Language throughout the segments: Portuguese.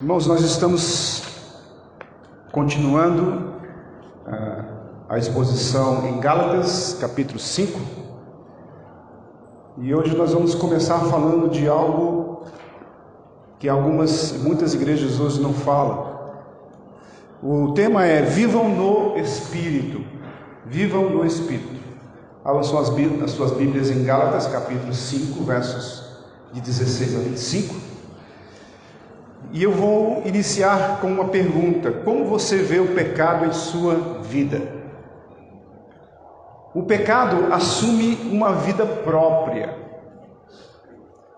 Irmãos, nós estamos continuando a exposição em Gálatas, capítulo 5, e hoje nós vamos começar falando de algo que muitas igrejas hoje não falam. O tema é Vivam no Espírito. Vivam no Espírito. Abram as suas Bíblias em Gálatas, capítulo 5, versos de 16 a 25. E eu vou iniciar com uma pergunta: como você vê o pecado em sua vida? O pecado assume uma vida própria.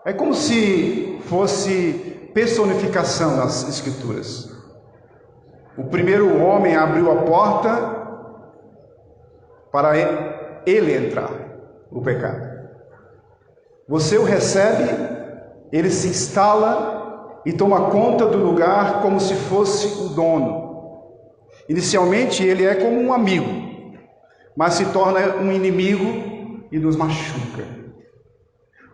É como se fosse personificação nas Escrituras. O primeiro homem abriu a porta para ele entrar, o pecado. Você o recebe, ele se instala e toma conta do lugar como se fosse o dono. Inicialmente ele é como um amigo, mas se torna um inimigo e nos machuca.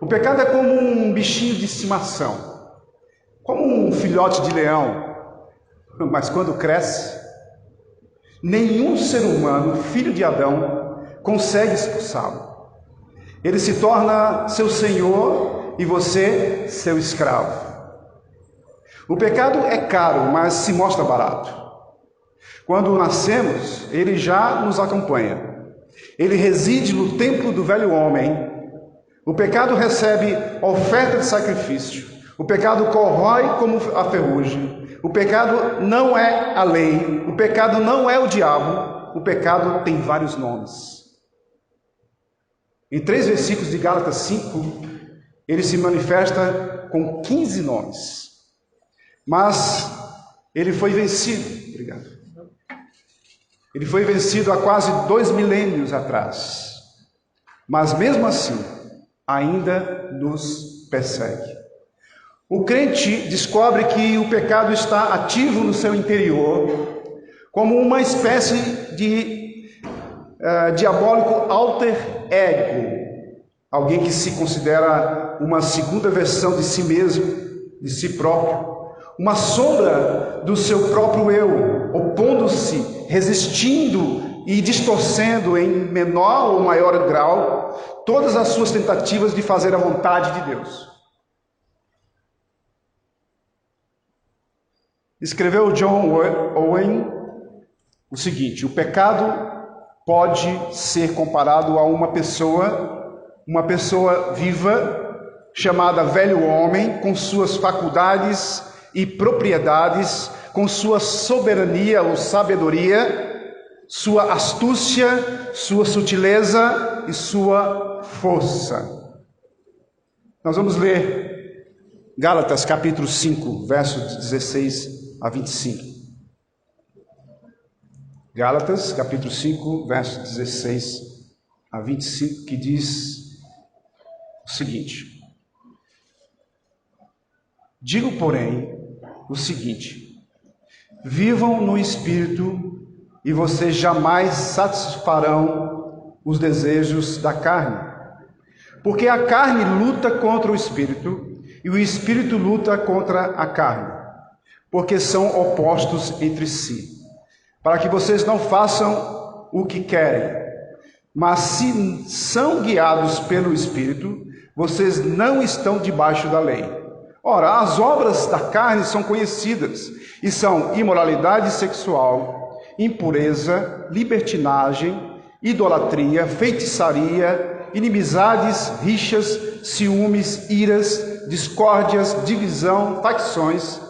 O pecado é como um bichinho de estimação, como um filhote de leão, mas quando cresce, nenhum ser humano, filho de Adão, consegue expulsá-lo. Ele se torna seu senhor e você seu escravo. O pecado é caro, mas se mostra barato. Quando nascemos, ele já nos acompanha. Ele reside no templo do velho homem. O pecado recebe oferta de sacrifício. O pecado corrói como a ferrugem. O pecado não é a lei. O pecado não é o diabo. O pecado tem vários nomes. Em 3 versículos de Gálatas 5, ele se manifesta com 15 nomes. Mas ele foi vencido. Obrigado. Ele foi vencido há quase 2 milênios atrás. Mas mesmo assim, ainda nos persegue. O crente descobre que o pecado está ativo no seu interior, como uma espécie de diabólico alter ego. Alguém que se considera uma segunda versão de si mesmo, de si próprio. Uma sombra do seu próprio eu, opondo-se, resistindo e distorcendo em menor ou maior grau todas as suas tentativas de fazer a vontade de Deus. Escreveu John Owen o seguinte: o pecado pode ser comparado a uma pessoa viva, chamada velho homem, com suas faculdades e propriedades, com sua soberania ou sabedoria, sua astúcia, sua sutileza e sua força. Nós vamos ler Gálatas capítulo 5, versos 16 a 25. Gálatas capítulo 5, versos 16 a 25, que diz o seguinte: digo, porém, o seguinte: vivam no Espírito e vocês jamais satisfarão os desejos da carne. Porque a carne luta contra o Espírito e o Espírito luta contra a carne, porque são opostos entre si, para que vocês não façam o que querem. Mas se são guiados pelo Espírito, vocês não estão debaixo da lei. Ora, as obras da carne são conhecidas, e são imoralidade sexual, impureza, libertinagem, idolatria, feitiçaria, inimizades, rixas, ciúmes, iras, discórdias, divisão, facções,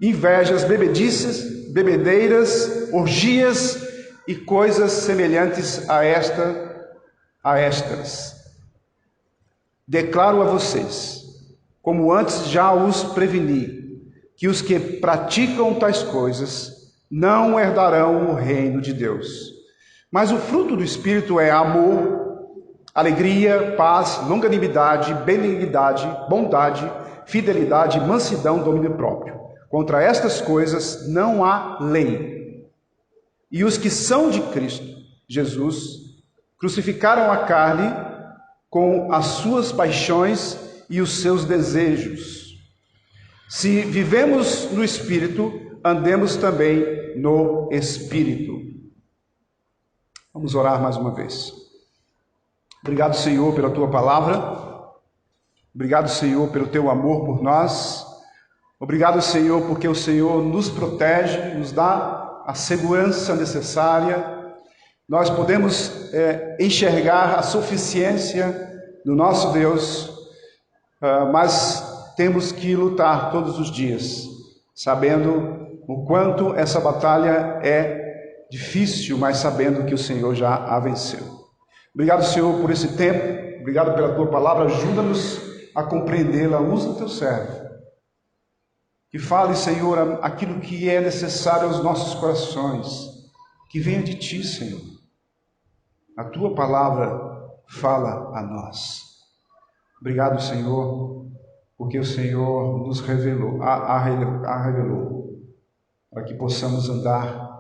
invejas, bebedices, bebedeiras, orgias e coisas semelhantes a estas. Declaro a vocês, como antes já os preveni, que os que praticam tais coisas não herdarão o reino de Deus. Mas o fruto do Espírito é amor, alegria, paz, longanimidade, benignidade, bondade, fidelidade, mansidão, domínio próprio. Contra estas coisas não há lei. E os que são de Cristo Jesus crucificaram a carne com as suas paixões e os seus desejos. Se vivemos no Espírito, andemos também no Espírito. Vamos orar mais uma vez. Obrigado, Senhor, pela Tua palavra. Obrigado, Senhor, pelo Teu amor por nós. Obrigado, Senhor, porque o Senhor nos protege, nos dá a segurança necessária. Nós podemos enxergar a suficiência do nosso Deus, mas temos que lutar todos os dias, sabendo o quanto essa batalha é difícil, mas sabendo que o Senhor já a venceu. Obrigado, Senhor, por esse tempo. Obrigado pela Tua palavra. Ajuda-nos a compreendê-la. Usa o Teu servo. Que fale, Senhor, aquilo que é necessário aos nossos corações. Que venha de Ti, Senhor. A Tua palavra fala a nós. Obrigado, Senhor, porque o Senhor nos revelou, a revelou, para que possamos andar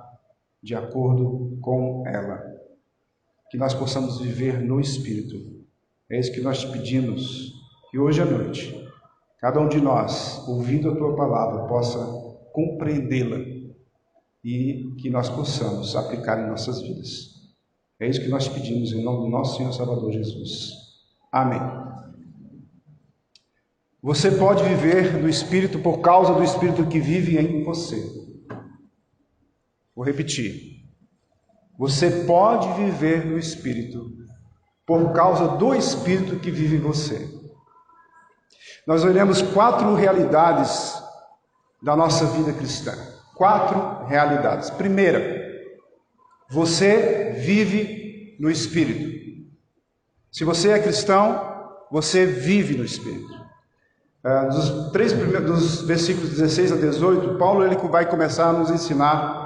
de acordo com ela. Que nós possamos viver no Espírito. É isso que nós te pedimos, que hoje à noite, cada um de nós, ouvindo a Tua palavra, possa compreendê-la e que nós possamos aplicar em nossas vidas. É isso que nós te pedimos em nome do nosso Senhor Salvador Jesus. Amém. Você pode viver no Espírito por causa do Espírito que vive em você. Vou repetir. Você pode viver no Espírito por causa do Espírito que vive em você. Nós olhamos 4 realidades da nossa vida cristã. 4 realidades. Primeira, você vive no Espírito. Se você é cristão, você vive no Espírito. Dos versículos 16 a 18, Paulo ele vai começar a nos ensinar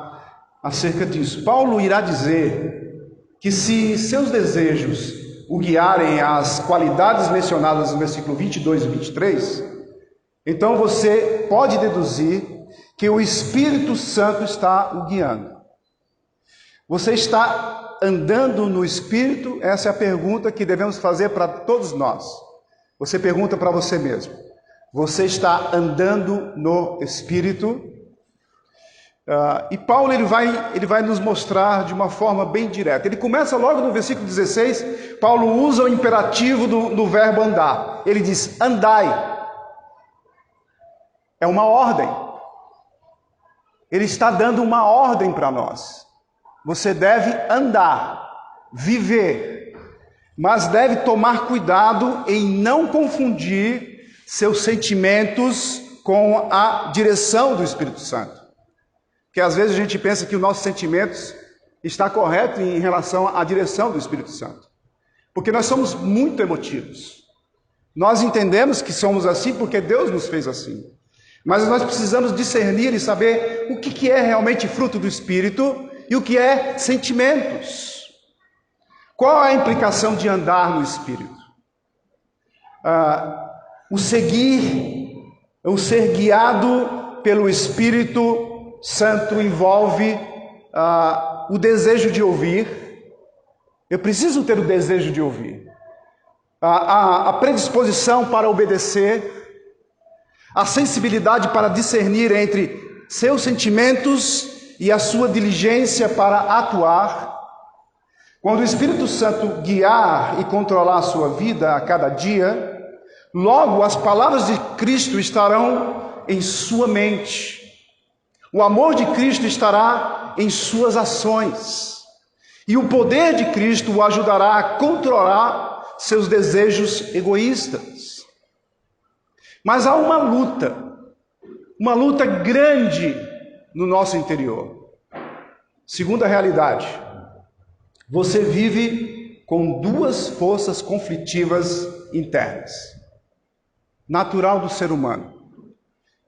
acerca disso. Paulo irá dizer que se seus desejos o guiarem às qualidades mencionadas no versículo 22 e 23, então você pode deduzir que o Espírito Santo está o guiando. Você está andando no Espírito? Essa é a pergunta que devemos fazer para todos nós. Você pergunta para você mesmo. Você está andando no Espírito? E Paulo ele vai nos mostrar de uma forma bem direta. Ele começa logo no versículo 16, Paulo usa o imperativo do verbo andar. Ele diz, andai. É uma ordem. Ele está dando uma ordem para nós. Você deve andar, viver, mas deve tomar cuidado em não confundir seus sentimentos com a direção do Espírito Santo. Porque às vezes a gente pensa que os nossos sentimentos está correto em relação à direção do Espírito Santo. Porque nós somos muito emotivos. Nós entendemos que somos assim porque Deus nos fez assim. Mas nós precisamos discernir e saber o que é realmente fruto do Espírito e o que é sentimentos. Qual é a implicação de andar no Espírito? O ser guiado pelo Espírito Santo envolve o desejo de ouvir. Eu preciso ter o desejo de ouvir. A predisposição para obedecer. A sensibilidade para discernir entre seus sentimentos e a sua diligência para atuar. Quando o Espírito Santo guiar e controlar a sua vida a cada dia, logo as palavras de Cristo estarão em sua mente. O amor de Cristo estará em suas ações. E o poder de Cristo o ajudará a controlar seus desejos egoístas. Mas há uma luta grande no nosso interior. Segunda realidade, você vive com 2 forças conflitivas internas. Natural do ser humano.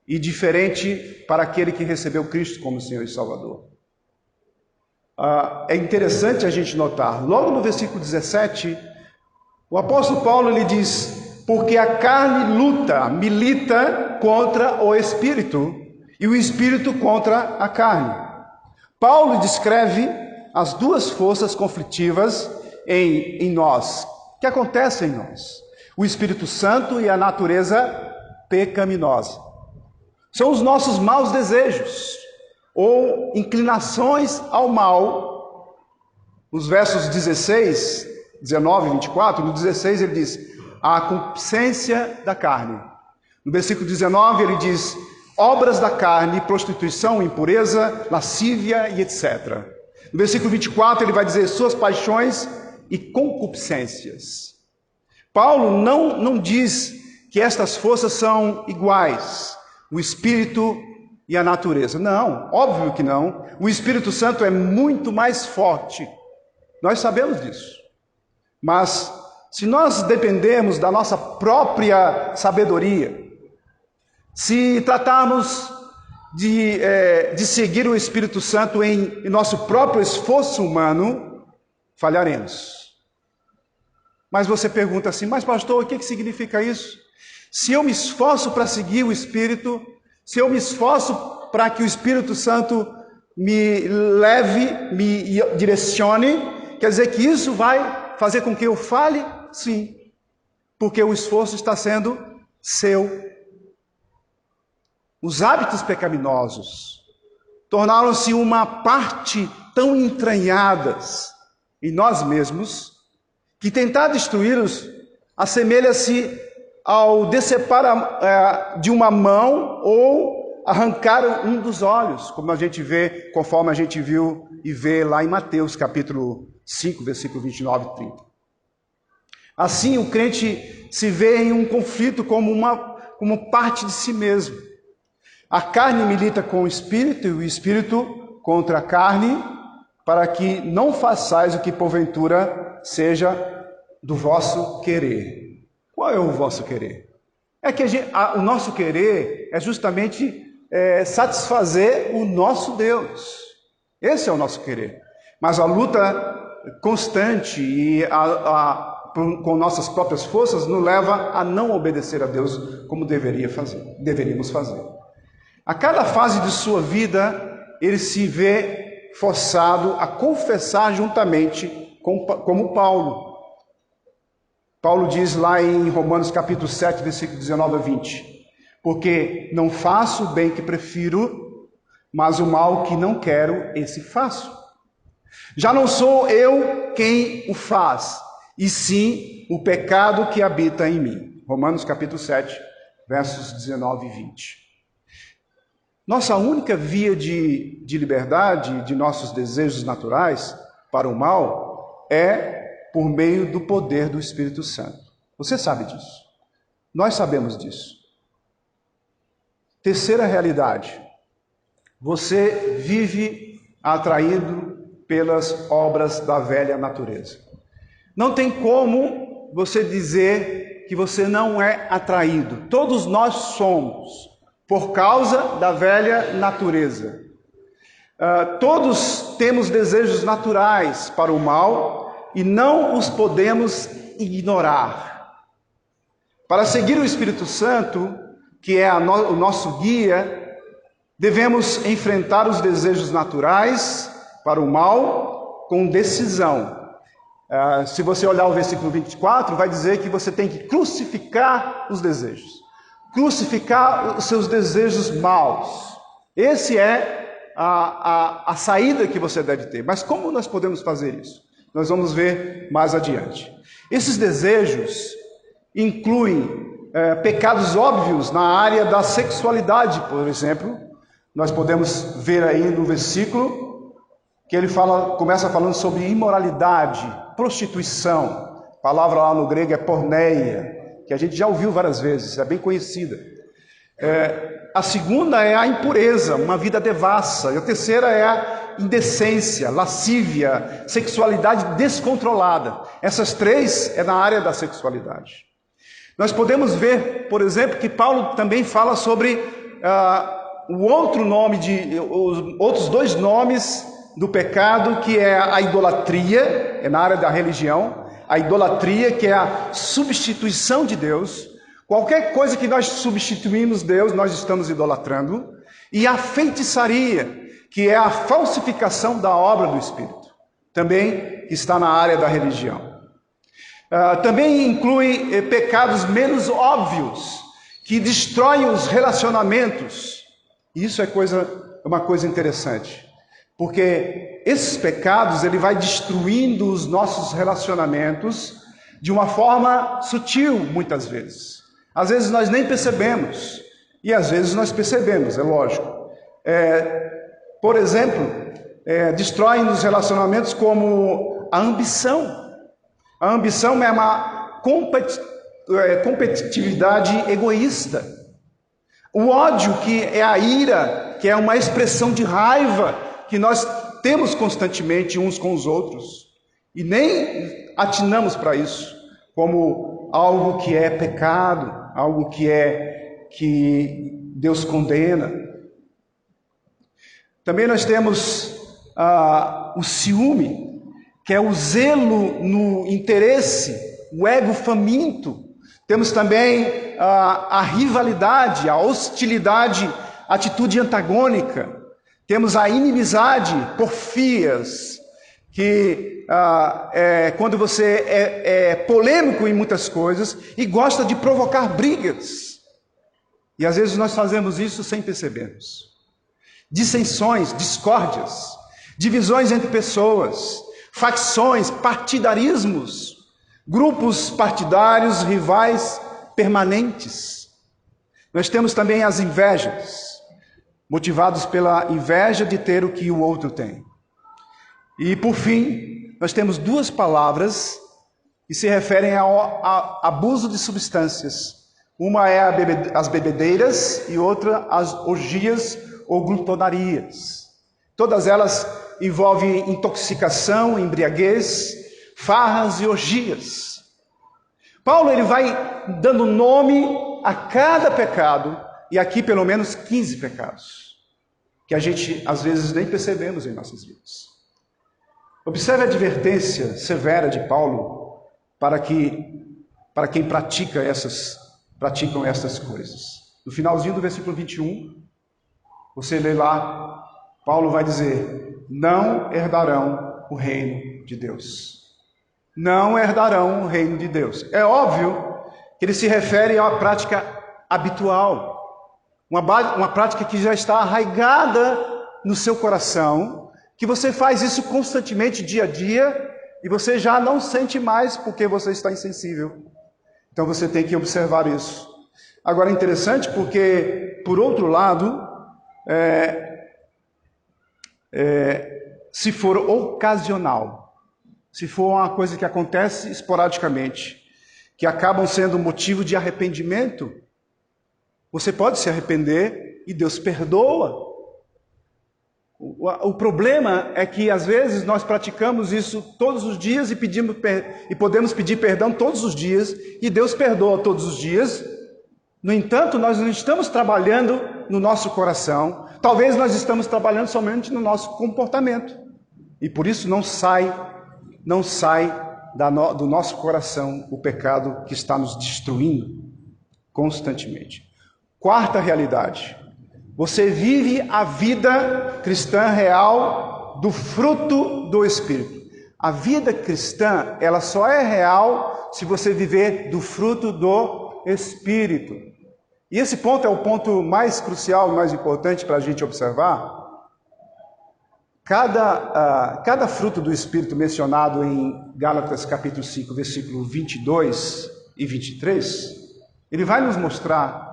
E diferente para aquele que recebeu Cristo como Senhor e Salvador. É interessante a gente notar, logo no versículo 17, o apóstolo Paulo ele diz, porque a carne milita contra o Espírito, e o Espírito contra a carne. Paulo descreve as 2 forças conflitivas em nós, que acontecem em nós. O Espírito Santo e a natureza pecaminosa. São os nossos maus desejos, ou inclinações ao mal. Nos versos 16, 19 e 24, no 16 ele diz, a concupiscência da carne. No versículo 19 ele diz, obras da carne, prostituição, impureza, lascívia e etc. No versículo 24 ele vai dizer, suas paixões e concupiscências. Paulo não diz que estas forças são iguais, o Espírito e a natureza. Não, óbvio que não. O Espírito Santo é muito mais forte. Nós sabemos disso. Mas se nós dependemos da nossa própria sabedoria, se tratarmos de seguir o Espírito Santo em nosso próprio esforço humano, falharemos. Mas você pergunta assim, mas pastor, o que significa isso? Se eu me esforço para seguir o Espírito, se eu me esforço para que o Espírito Santo me leve, me direcione, quer dizer que isso vai fazer com que eu fale? Sim, porque o esforço está sendo seu. Os hábitos pecaminosos tornaram-se uma parte tão entranhadas em nós mesmos, que tentar destruí-los assemelha-se ao decepar de uma mão ou arrancar um dos olhos, como a gente vê, conforme a gente viu e vê lá em Mateus capítulo 5, versículo 29 e 30. Assim, o crente se vê em um conflito como parte de si mesmo. A carne milita com o Espírito e o Espírito contra a carne, para que não façais o que porventura seja do vosso querer. Qual é o vosso querer? É que o nosso querer é justamente satisfazer o nosso Deus. Esse é o nosso querer. Mas a luta constante e com nossas próprias forças nos leva a não obedecer a Deus como deveríamos fazer. A cada fase de sua vida, ele se vê forçado a confessar juntamente como Paulo. Paulo diz lá em Romanos capítulo 7, versículo 19 a 20, porque não faço o bem que prefiro, mas o mal que não quero, esse faço. Já não sou eu quem o faz, e sim o pecado que habita em mim. Romanos capítulo 7, versos 19 e 20. Nossa única via de liberdade de nossos desejos naturais para o mal é por meio do poder do Espírito Santo. Você sabe disso. Nós sabemos disso. Terceira realidade. Você vive atraído pelas obras da velha natureza. Não tem como você dizer que você não é atraído. Todos nós somos, por causa da velha natureza. Todos temos desejos naturais para o mal, e não os podemos ignorar. Para seguir o Espírito Santo, que é o nosso guia, devemos enfrentar os desejos naturais para o mal com decisão. Se você olhar o versículo 24, vai dizer que você tem que crucificar os desejos. Crucificar os seus desejos maus. Esse é a saída que você deve ter. Mas como nós podemos fazer isso? Nós vamos ver mais adiante. Esses desejos incluem pecados óbvios na área da sexualidade, por exemplo. Nós podemos ver aí no versículo que ele começa falando sobre imoralidade, prostituição. A palavra lá no grego é porneia, que a gente já ouviu várias vezes, é bem conhecida. A segunda é a impureza, uma vida devassa. E a terceira é a indecência, lascívia, sexualidade descontrolada. Essas três é na área da sexualidade. Nós podemos ver, por exemplo, que Paulo também fala sobre os outros dois nomes do pecado, que é a idolatria, é na área da religião, a idolatria, que é a substituição de Deus. Qualquer coisa que nós substituímos Deus, nós estamos idolatrando. E a feitiçaria, que é a falsificação da obra do Espírito, também está na área da religião. Também inclui pecados menos óbvios, que destroem os relacionamentos, E isso é uma coisa interessante, porque esses pecados, ele vai destruindo os nossos relacionamentos de uma forma sutil, muitas vezes. Às vezes nós nem percebemos, e às vezes nós percebemos, é lógico. Por exemplo, destroem os relacionamentos como a ambição. A ambição é uma competitividade egoísta. O ódio, que é a ira, que é uma expressão de raiva que nós temos constantemente uns com os outros, e nem atinamos para isso, como algo que é pecado, algo que Deus condena. Também nós temos o ciúme, que é o zelo no interesse, o ego faminto. Temos também a rivalidade, a hostilidade, a atitude antagônica. Temos a inimizade, porfias, que quando você é polêmico em muitas coisas e gosta de provocar brigas. E às vezes nós fazemos isso sem percebermos. Dissensões, discórdias, divisões entre pessoas, facções, partidarismos, grupos partidários, rivais permanentes. Nós temos também as invejas, motivados pela inveja de ter o que o outro tem. E por fim, nós temos duas palavras que se referem ao abuso de substâncias. Uma é as bebedeiras e outra as orgias ou glutonarias. Todas elas envolvem intoxicação, embriaguez, farras e orgias. Paulo ele vai dando nome a cada pecado, e aqui pelo menos 15 pecados, que a gente às vezes nem percebemos em nossas vidas. Observe a advertência severa de Paulo para quem praticam essas coisas. No finalzinho do versículo 21, você lê lá, Paulo vai dizer: não herdarão o reino de Deus. Não herdarão o reino de Deus. É óbvio que ele se refere a uma prática habitual, uma prática que já está arraigada no seu coração, que você faz isso constantemente, dia a dia, e você já não sente mais porque você está insensível. Então você tem que observar isso. Agora é interessante porque, por outro lado, se for ocasional, se for uma coisa que acontece esporadicamente, que acabam sendo motivo de arrependimento, você pode se arrepender e Deus perdoa. O problema é que às vezes nós praticamos isso todos os dias e podemos pedir perdão todos os dias, e Deus perdoa todos os dias. No entanto, nós não estamos trabalhando no nosso coração. Talvez nós estamos trabalhando somente no nosso comportamento. E por isso não sai do nosso coração o pecado que está nos destruindo constantemente. Quarta realidade: você vive a vida cristã real do fruto do Espírito. A vida cristã, ela só é real se você viver do fruto do Espírito. E esse ponto é o ponto mais crucial, mais importante para a gente observar. Cada fruto do Espírito mencionado em Gálatas capítulo 5, versículo 22 e 23, ele vai nos mostrar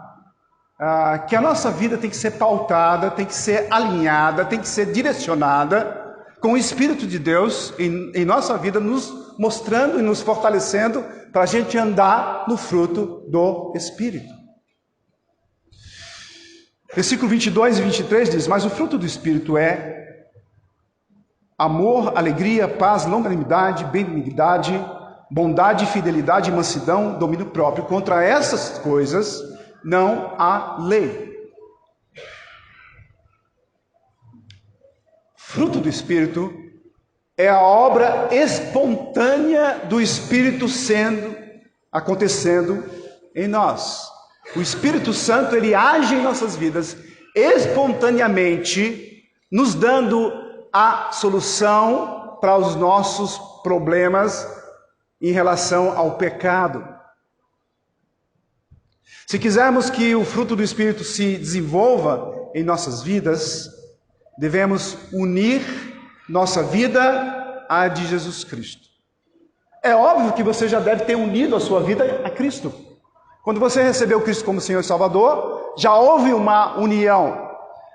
que a nossa vida tem que ser pautada, tem que ser alinhada, tem que ser direcionada com o Espírito de Deus em nossa vida, nos mostrando e nos fortalecendo para a gente andar no fruto do Espírito. Versículo 22 e 23 diz: mas o fruto do Espírito é amor, alegria, paz, longanimidade, benignidade, bondade, fidelidade, mansidão, domínio próprio. Contra essas coisas não há lei. Fruto do Espírito é a obra espontânea do Espírito acontecendo em nós. O Espírito Santo, ele age em nossas vidas espontaneamente, nos dando a solução para os nossos problemas em relação ao pecado. Se quisermos que o fruto do Espírito se desenvolva em nossas vidas, devemos unir nossa vida à de Jesus Cristo. É óbvio que você já deve ter unido a sua vida a Cristo. Quando você recebeu Cristo como Senhor e Salvador, já houve uma união.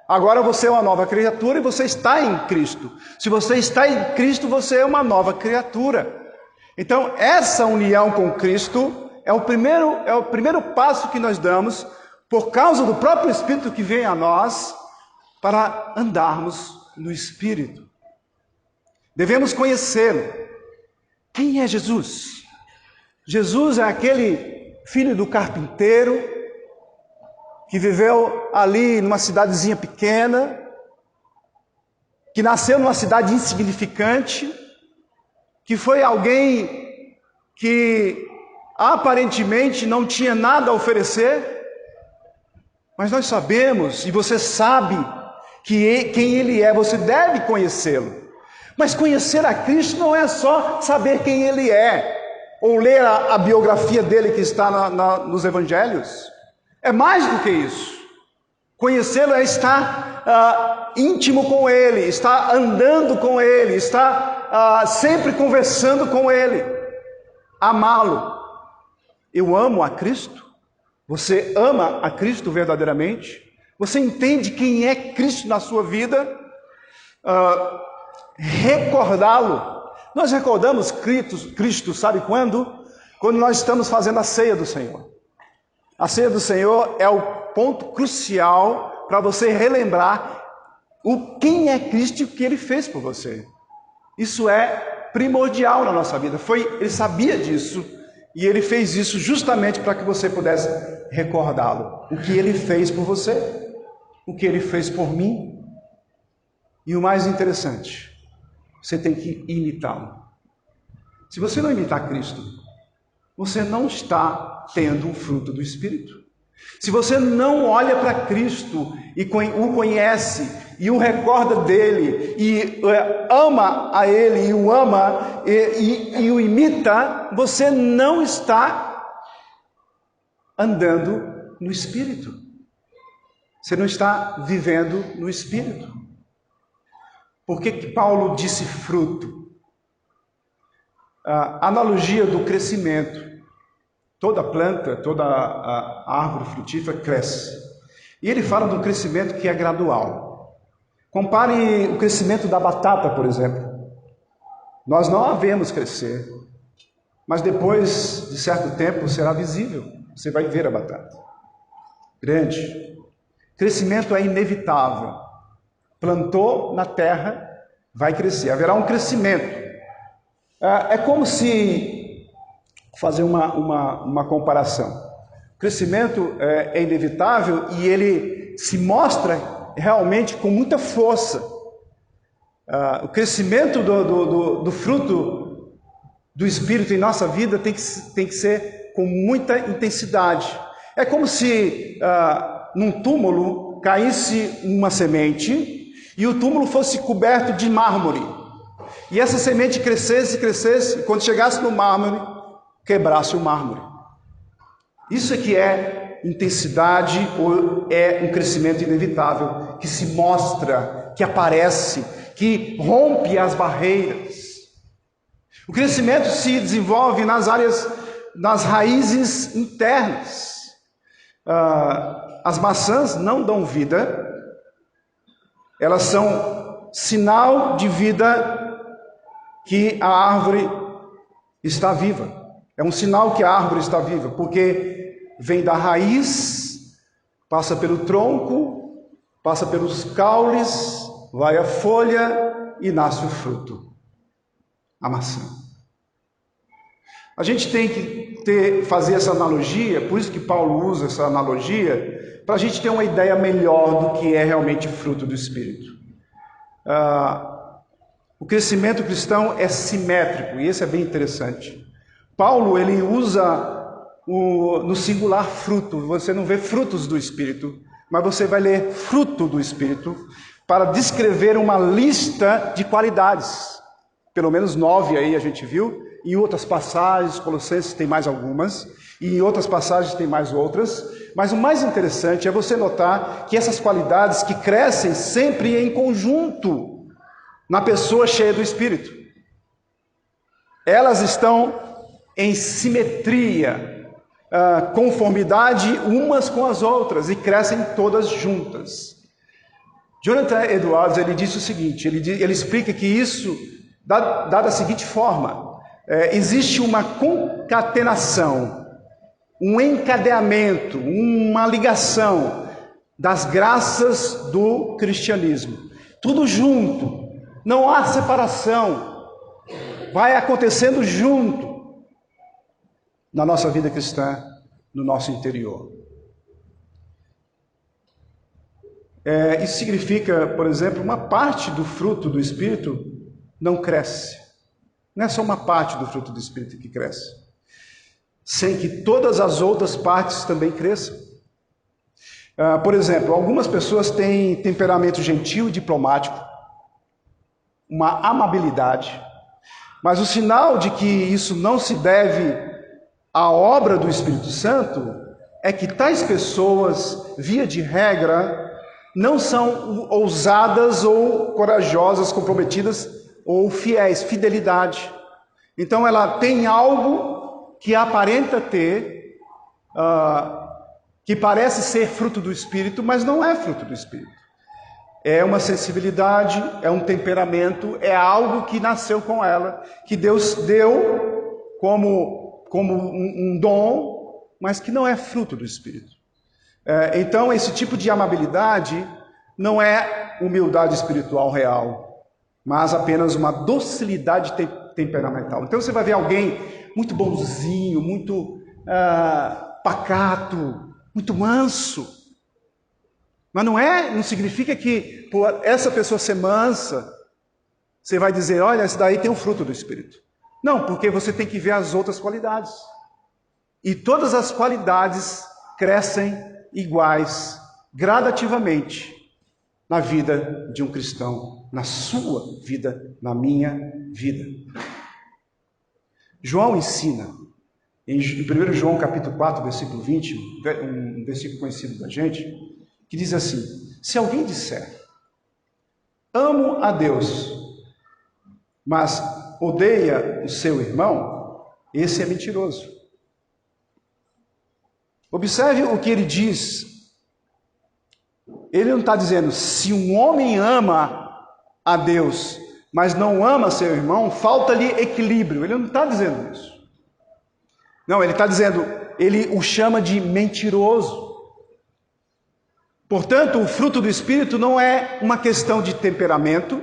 Agora você é uma nova criatura e você está em Cristo. Se você está em Cristo, você é uma nova criatura. Então, essa união com Cristo é o primeiro passo que nós damos por causa do próprio Espírito que vem a nós para andarmos no Espírito. Devemos conhecê-lo. Quem é Jesus? Jesus é aquele filho do carpinteiro que viveu ali numa cidadezinha pequena, que nasceu numa cidade insignificante, que foi alguém que aparentemente não tinha nada a oferecer, mas nós sabemos, e você sabe quem ele é, você deve conhecê-lo. Mas conhecer a Cristo não é só saber quem ele é, ou ler a biografia dele que está nos evangelhos. É mais do que isso. Conhecê-lo é estar íntimo com ele, estar andando com ele, estar sempre conversando com ele, amá-lo. Eu amo a Cristo? Você ama a Cristo verdadeiramente? Você entende quem é Cristo na sua vida? Recordá-lo. Nós recordamos Cristo, sabe quando? Quando nós estamos fazendo a ceia do Senhor. A ceia do Senhor é o ponto crucial para você relembrar quem é Cristo e o que Ele fez por você. Isso é primordial na nossa vida. Ele sabia disso e Ele fez isso justamente para que você pudesse recordá-lo. O que Ele fez por você, o que Ele fez por mim. E o mais interessante, você tem que imitá-lo. Se você não imitar Cristo, você não está tendo o fruto do Espírito. Se você não olha para Cristo e o conhece e o recorda dele e ama a ele e o ama e o imita, você não está andando no Espírito. Você não está vivendo no Espírito. Por que Paulo disse fruto? A analogia do crescimento. Toda planta, toda a árvore frutífera cresce. E ele fala de um crescimento que é gradual. Compare o crescimento da batata, por exemplo. Nós não a vemos crescer, mas depois de certo tempo será visível. Você vai ver a batata. Grande. Crescimento é inevitável. Plantou na terra, vai crescer. Haverá um crescimento. É como se... fazer uma comparação. O crescimento é inevitável e ele se mostra realmente com muita força. O crescimento do fruto do Espírito em nossa vida tem que ser com muita intensidade. É como se num túmulo caísse uma semente e o túmulo fosse coberto de mármore. E essa semente crescesse, e quando chegasse no mármore, quebrasse o mármore. Isso é que é intensidade ou é um crescimento inevitável, que se mostra, que aparece, que rompe as barreiras. O crescimento se desenvolve nas raízes internas. As maçãs não dão vida, elas são sinal de vida que a árvore está viva. É um sinal que a árvore está viva, porque vem da raiz, passa pelo tronco, passa pelos caules, vai a folha e nasce o fruto, a maçã. A gente tem que fazer essa analogia, por isso que Paulo usa essa analogia, para a gente ter uma ideia melhor do que é realmente fruto do Espírito. O crescimento cristão é simétrico, e esse é bem interessante. Paulo, ele usa no singular fruto. Você não vê frutos do Espírito, mas você vai ler fruto do Espírito para descrever uma lista de qualidades. Pelo menos 9 aí a gente viu. Em outras passagens, Colossenses tem mais algumas. E em outras passagens tem mais outras, mas o mais interessante é você notar que essas qualidades que crescem sempre em conjunto na pessoa cheia do Espírito. Elas estão em simetria, conformidade umas com as outras e crescem todas juntas. Jonathan Edwards, ele disse o seguinte, ele explica que isso dá da seguinte forma: existe uma concatenação, um encadeamento, uma ligação das graças do cristianismo. Tudo junto, não há separação, vai acontecendo junto na nossa vida cristã, no nosso interior. Isso significa, por exemplo, uma parte do fruto do Espírito não cresce. Não é só uma parte do fruto do Espírito que cresce, sem que todas as outras partes também cresçam. Por exemplo, algumas pessoas têm temperamento gentil e diplomático, uma amabilidade, mas o sinal de que isso não se deve à obra do Espírito Santo é que tais pessoas, via de regra, não são ousadas ou corajosas, comprometidas ou fiéis, fidelidade. Então ela tem algo que aparenta ter, que parece ser fruto do Espírito, mas não é fruto do Espírito. É uma sensibilidade, é um temperamento, é algo que nasceu com ela, que Deus deu como um dom, mas que não é fruto do Espírito. Então esse tipo de amabilidade não é humildade espiritual real, mas apenas uma docilidade temperamental. Então você vai ver alguém muito bonzinho, muito pacato, muito manso, mas não significa que por essa pessoa ser mansa, você vai dizer, olha, esse daí tem o fruto do Espírito. Não, porque você tem que ver as outras qualidades. E todas as qualidades crescem iguais, gradativamente, na vida de um cristão, na sua vida, na minha vida. João ensina, em 1 João capítulo 4, versículo 20, um versículo conhecido da gente, que diz assim: se alguém disser, amo a Deus, mas odeia o seu irmão, esse é mentiroso. Observe o que ele diz. Ele não está dizendo, se um homem ama a Deus, mas não ama seu irmão, falta-lhe equilíbrio. Ele não está dizendo isso. Não, ele está dizendo, ele o chama de mentiroso. Portanto, o fruto do Espírito não é uma questão de temperamento,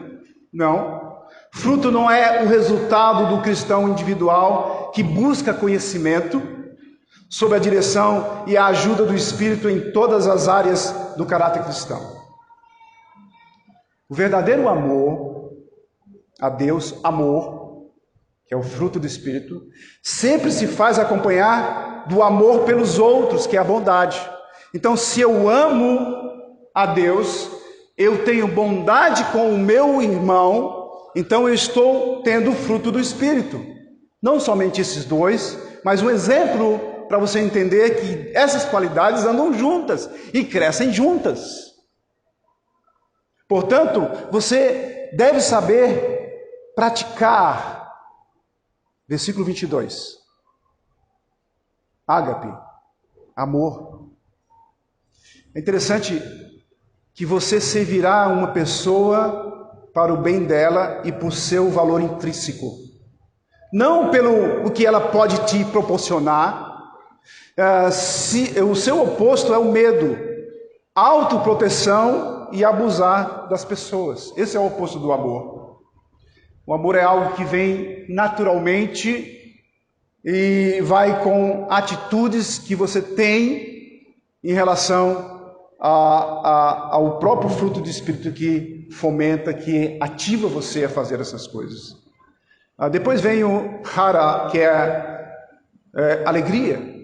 não. Fruto não é o resultado do cristão individual que busca conhecimento, sob a direção e a ajuda do Espírito em todas as áreas do caráter cristão. O verdadeiro amor a Deus, amor, que é o fruto do Espírito, sempre se faz acompanhar do amor pelos outros, que é a bondade. Então, se eu amo a Deus, eu tenho bondade com o meu irmão, então eu estou tendo o fruto do Espírito. Não somente esses dois, mas um exemplo para você entender que essas qualidades andam juntas e crescem juntas. Portanto, você deve saber praticar. Versículo 22. Ágape, amor. É interessante que você servirá uma pessoa para o bem dela e por seu valor intrínseco. Não pelo o que ela pode te proporcionar. O seu oposto é o medo, autoproteção e abusar das pessoas. Esse é o oposto do amor. O amor é algo que vem naturalmente e vai com atitudes que você tem em relação ao próprio fruto do Espírito que fomenta, que ativa você a fazer essas coisas. Depois vem o hara, que é alegria.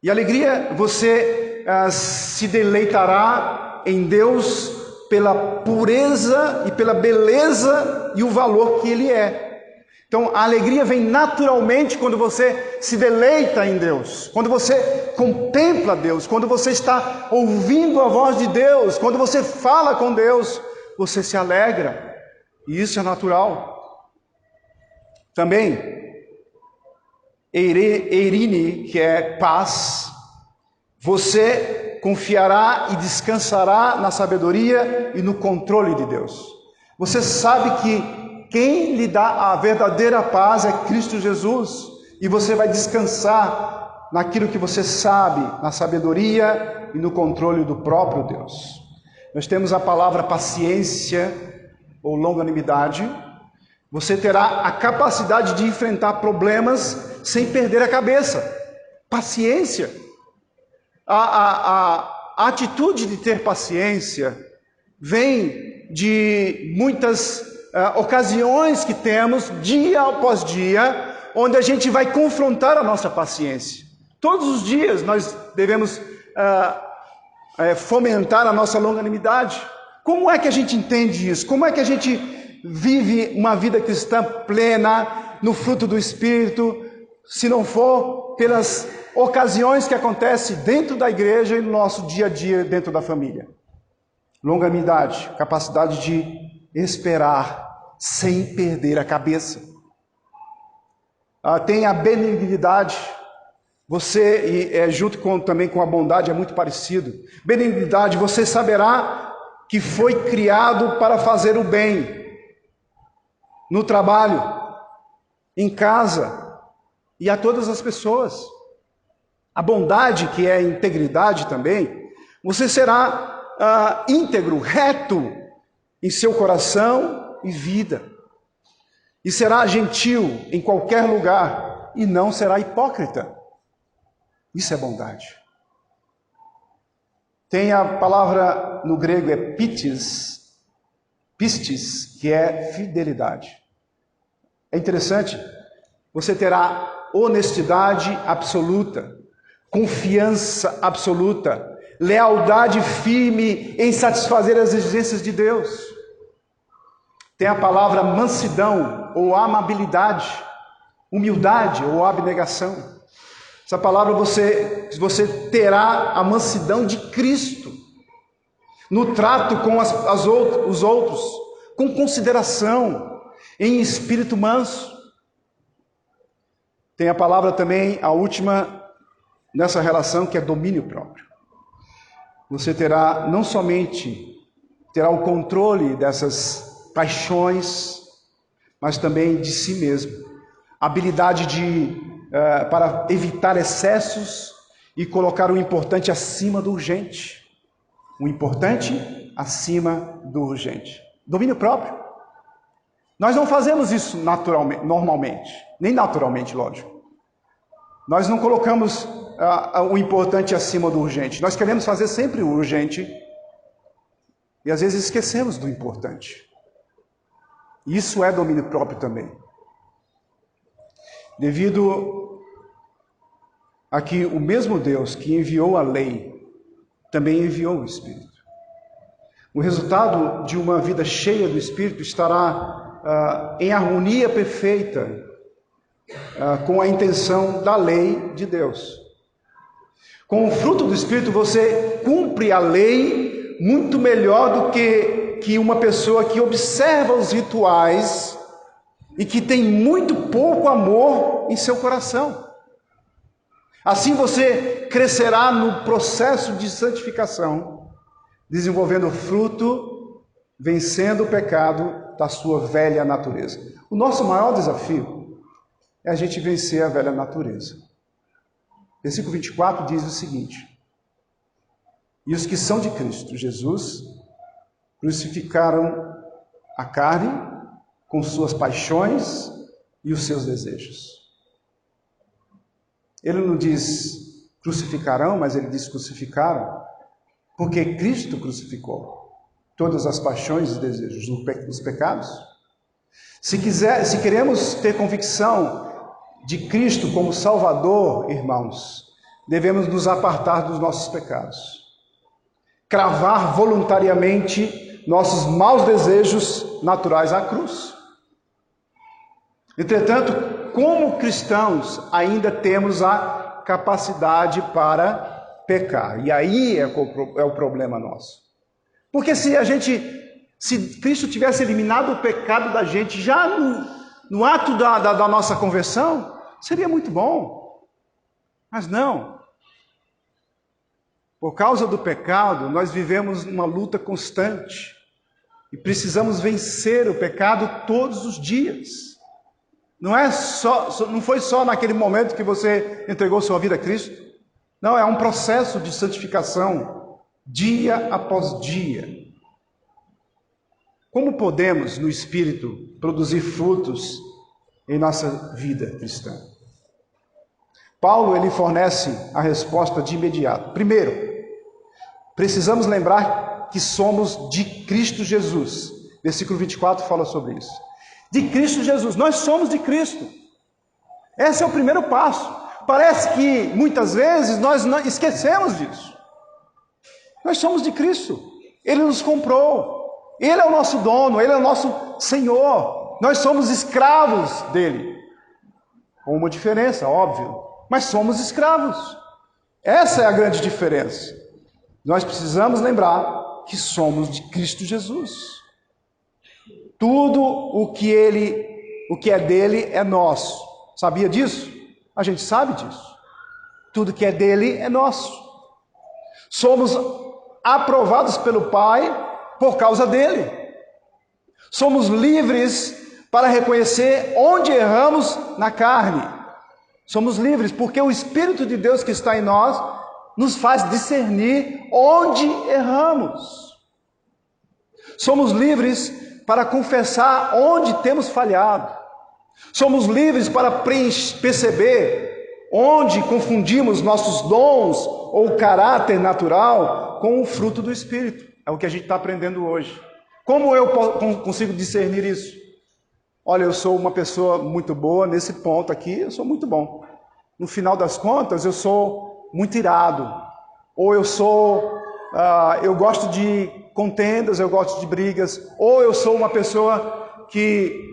E alegria, você se deleitará em Deus pela pureza e pela beleza e o valor que Ele é. Então, a alegria vem naturalmente quando você se deleita em Deus, quando você contempla Deus, quando você está ouvindo a voz de Deus, quando você fala com Deus, você se alegra. E isso é natural. Também, eirene, que é paz, você confiará e descansará na sabedoria e no controle de Deus. Você sabe que quem lhe dá a verdadeira paz é Cristo Jesus, e você vai descansar naquilo que você sabe, na sabedoria e no controle do próprio Deus. Nós temos a palavra paciência ou longanimidade. Você terá a capacidade de enfrentar problemas sem perder a cabeça. Paciência. A atitude de ter paciência vem de muitas ocasiões que temos, dia após dia, onde a gente vai confrontar a nossa paciência. Todos os dias nós devemos fomentar a nossa longanimidade. Como é que a gente entende isso? Como é que a gente vive uma vida cristã plena, no fruto do Espírito, se não for pelas ocasiões que acontecem dentro da igreja e no nosso dia a dia dentro da família? Longanimidade, capacidade de esperar sem perder a cabeça. Tem a benignidade. Você, junto também com a bondade, é muito parecido. Benignidade, você saberá que foi criado para fazer o bem. No trabalho, em casa e a todas as pessoas. A bondade, que é a integridade também, você será íntegro, reto em seu coração e vida. E será gentil em qualquer lugar e não será hipócrita. Isso é bondade. Tem a palavra no grego pistis, que é fidelidade. É interessante, você terá honestidade absoluta, confiança absoluta, lealdade firme em satisfazer as exigências de Deus. Tem a palavra mansidão ou amabilidade, humildade ou abnegação. Essa palavra você terá a mansidão de Cristo no trato com os outros, com consideração, em espírito manso. Tem a palavra também, a última nessa relação, que é domínio próprio. Você terá não somente o controle dessas paixões, mas também de si mesmo. Habilidade para evitar excessos e colocar o importante acima do urgente. O importante acima do urgente. Domínio próprio. Nós não fazemos isso normalmente, nem naturalmente, lógico. Nós não colocamos o importante acima do urgente. Nós queremos fazer sempre o urgente e às vezes esquecemos do importante. Isso é domínio próprio também. Devido a que o mesmo Deus que enviou a lei também enviou o Espírito. O resultado de uma vida cheia do Espírito estará em harmonia perfeita com a intenção da lei de Deus. Com o fruto do Espírito você cumpre a lei muito melhor do que uma pessoa que observa os rituais e que tem muito pouco amor em seu coração. Assim você crescerá no processo de santificação, desenvolvendo o fruto, vencendo o pecado da sua velha natureza. O nosso maior desafio é a gente vencer a velha natureza. Versículo 24 diz o seguinte: e os que são de Cristo Jesus crucificaram a carne com suas paixões e os seus desejos. Ele não diz crucificarão, mas ele diz crucificaram, porque Cristo crucificou todas as paixões e desejos dos pecados. Se queremos ter convicção de Cristo como Salvador, irmãos, devemos nos apartar dos nossos pecados, cravar voluntariamente nossos maus desejos naturais à cruz. Entretanto, como cristãos, ainda temos a capacidade para pecar. E aí é o problema nosso. Porque se Cristo tivesse eliminado o pecado da gente já no ato da nossa conversão, seria muito bom. Mas não. Por causa do pecado, nós vivemos uma luta constante. E precisamos vencer o pecado todos os dias. Não foi só naquele momento que você entregou sua vida a Cristo. Não, é um processo de santificação, dia após dia. Como podemos, no Espírito, produzir frutos em nossa vida cristã? Paulo, ele fornece a resposta de imediato. Primeiro, precisamos lembrar que somos de Cristo Jesus. Versículo 24 fala sobre isso. De Cristo Jesus, nós somos de Cristo. Esse é o primeiro passo. Parece que muitas vezes nós não esquecemos disso. Nós somos de Cristo. Ele nos comprou. Ele é o nosso dono, Ele é o nosso Senhor. Nós somos escravos dele. Com uma diferença, óbvio. Mas somos escravos. Essa é a grande diferença. Nós precisamos lembrar que somos de Cristo Jesus. Tudo o que é dele é nosso. Sabia disso? A gente sabe disso. Tudo que é dele é nosso. Somos aprovados pelo Pai por causa dele. Somos livres para reconhecer onde erramos na carne. Somos livres porque o Espírito de Deus que está em nós nos faz discernir onde erramos. Somos livres para confessar onde temos falhado. Somos livres para perceber onde confundimos nossos dons ou caráter natural com o fruto do Espírito. É o que a gente está aprendendo hoje. Como eu consigo discernir isso? Olha, eu sou uma pessoa muito boa nesse ponto aqui, eu sou muito bom. No final das contas, eu sou muito irado. Ou eu gosto de contendas, eu gosto de brigas. Ou eu sou uma pessoa que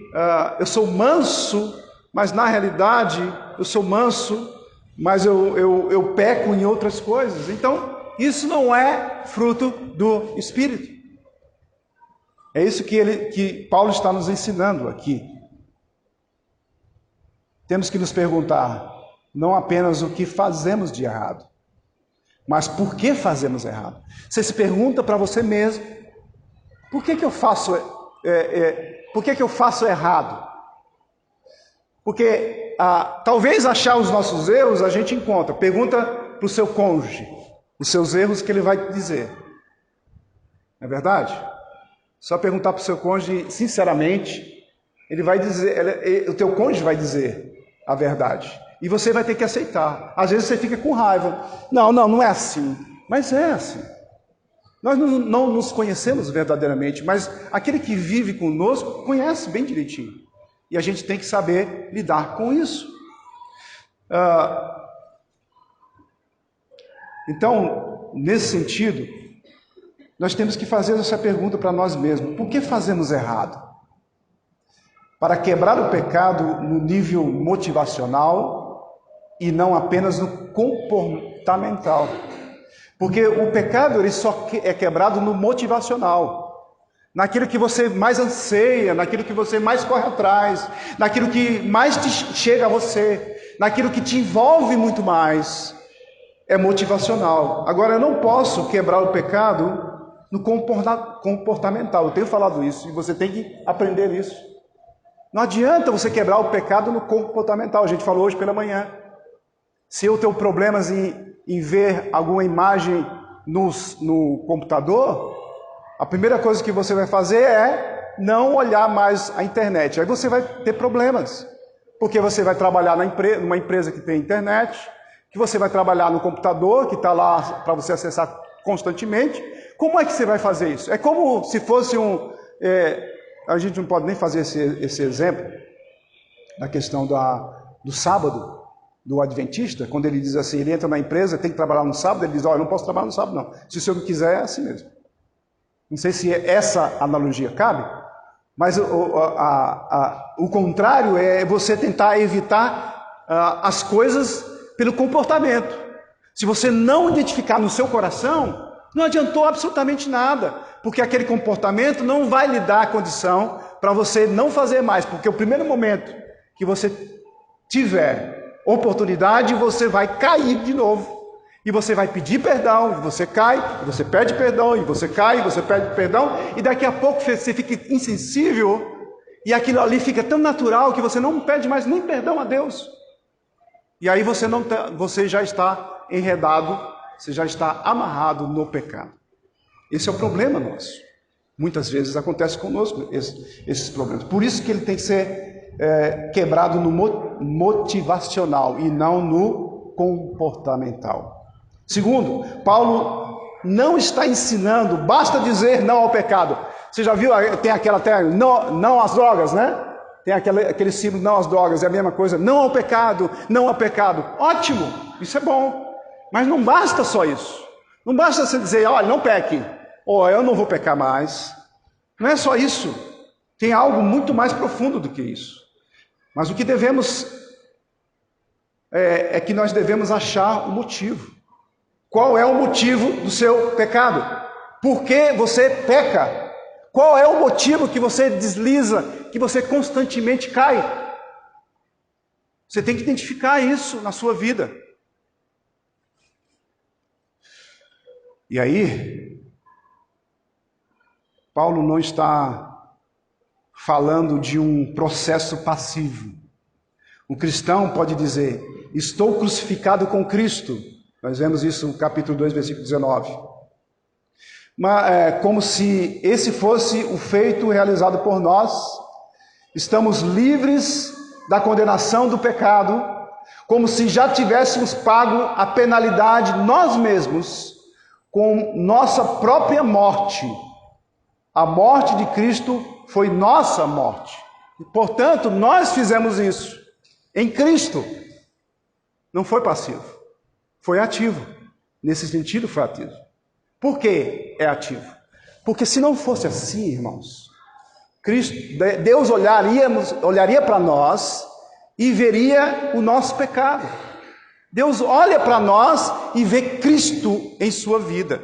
eu sou manso, mas na realidade eu sou manso, mas eu peco em outras coisas. Então, isso não é fruto do Espírito. É isso que Paulo está nos ensinando aqui. Temos que nos perguntar, não apenas o que fazemos de errado, mas por que fazemos errado. Você se pergunta para você mesmo, por que eu faço errado? Porque talvez achar os nossos erros a gente encontra. Pergunta para o seu cônjuge os seus erros que ele vai dizer. Não é verdade? Só perguntar para o seu cônjuge sinceramente, ele vai dizer, o teu cônjuge vai dizer a verdade. E você vai ter que aceitar. Às vezes você fica com raiva. Não é assim. Mas é assim. Nós não nos conhecemos verdadeiramente, mas aquele que vive conosco conhece bem direitinho. E a gente tem que saber lidar com isso. Então, nesse sentido, nós temos que fazer essa pergunta para nós mesmos. Por que fazemos errado? Para quebrar o pecado no nível motivacional e não apenas no comportamental. Porque o pecado ele só é quebrado no motivacional. Naquilo que você mais anseia, naquilo que você mais corre atrás, naquilo que mais chega a você, naquilo que te envolve muito mais. É motivacional. Agora, eu não posso quebrar o pecado no comportamental. Eu tenho falado isso e você tem que aprender isso. Não adianta você quebrar o pecado no comportamental. A gente falou hoje pela manhã. Se eu tenho problemas em ver alguma imagem no computador, a primeira coisa que você vai fazer é não olhar mais a internet. Aí você vai ter problemas. Porque você vai trabalhar numa empresa que tem internet, que você vai trabalhar no computador, que está lá para você acessar constantemente. Como é que você vai fazer isso? É como se fosse a gente não pode nem fazer esse exemplo na questão do sábado, do adventista, quando ele diz assim, ele entra na empresa, tem que trabalhar no sábado, ele diz, eu não posso trabalhar no sábado não. Se o senhor não quiser, é assim mesmo. Não sei se essa analogia cabe, Mas o contrário é você tentar evitar as coisas pelo comportamento. Se você não identificar no seu coração, não adiantou absolutamente nada, porque aquele comportamento não vai lhe dar a condição para você não fazer mais, porque o primeiro momento que você tiver oportunidade, você vai cair de novo. E você vai pedir perdão, e você cai, e você pede perdão, e você cai, e você pede perdão, e daqui a pouco você fica insensível, e aquilo ali fica tão natural que você não pede mais nem perdão a Deus. E aí você já está enredado, você já está amarrado no pecado. Esse é o problema nosso. Muitas vezes acontece conosco esses problemas. Por isso que ele tem que ser quebrado no motivacional e não no comportamental. Segundo, Paulo não está ensinando, basta dizer não ao pecado. Você já viu, tem aquela terra, não às drogas, né? Tem aquele símbolo, não às drogas, é a mesma coisa, não ao pecado, não ao pecado. Ótimo, isso é bom, mas não basta só isso. Não basta você dizer, olha, não peque, ou eu não vou pecar mais. Não é só isso, tem algo muito mais profundo do que isso. Mas o que devemos, é que nós devemos achar o motivo. Qual é o motivo do seu pecado? Por que você peca? Qual é o motivo que você desliza, que você constantemente cai? Você tem que identificar isso na sua vida. E aí, Paulo não está falando de um processo passivo. O cristão pode dizer, estou crucificado com Cristo. Nós vemos isso no capítulo 2, versículo 19. Mas como se esse fosse o feito realizado por nós, estamos livres da condenação do pecado, como se já tivéssemos pago a penalidade nós mesmos, com nossa própria morte. A morte de Cristo foi nossa morte. E, portanto, nós fizemos isso em Cristo. Não foi passivo. Foi ativo. Nesse sentido, foi ativo. Por que é ativo? Porque se não fosse assim, irmãos, Deus olharia para nós e veria o nosso pecado. Deus olha para nós e vê Cristo em sua vida.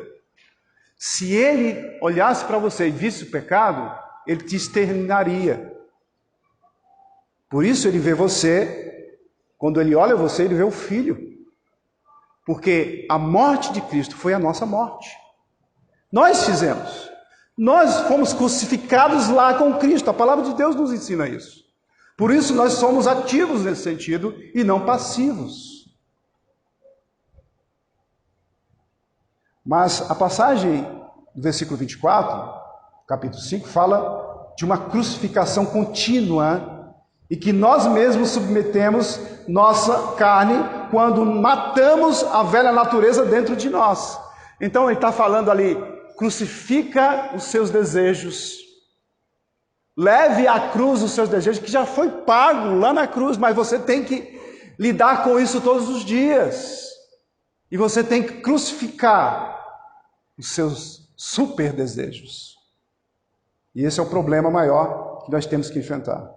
Se Ele olhasse para você e visse o pecado, Ele te exterminaria. Por isso Ele vê você, quando Ele olha você, Ele vê o Filho. Porque a morte de Cristo foi a nossa morte. Nós fizemos. Nós fomos crucificados lá com Cristo. A palavra de Deus nos ensina isso. Por isso nós somos ativos nesse sentido e não passivos. Mas a passagem do versículo 24, capítulo 5, fala de uma crucificação contínua e que nós mesmos submetemos nossa carne quando matamos a velha natureza dentro de nós. Então ele está falando ali, crucifica os seus desejos, leve à cruz os seus desejos, que já foi pago lá na cruz, mas você tem que lidar com isso todos os dias. E você tem que crucificar os seus super desejos. E esse é o problema maior que nós temos que enfrentar.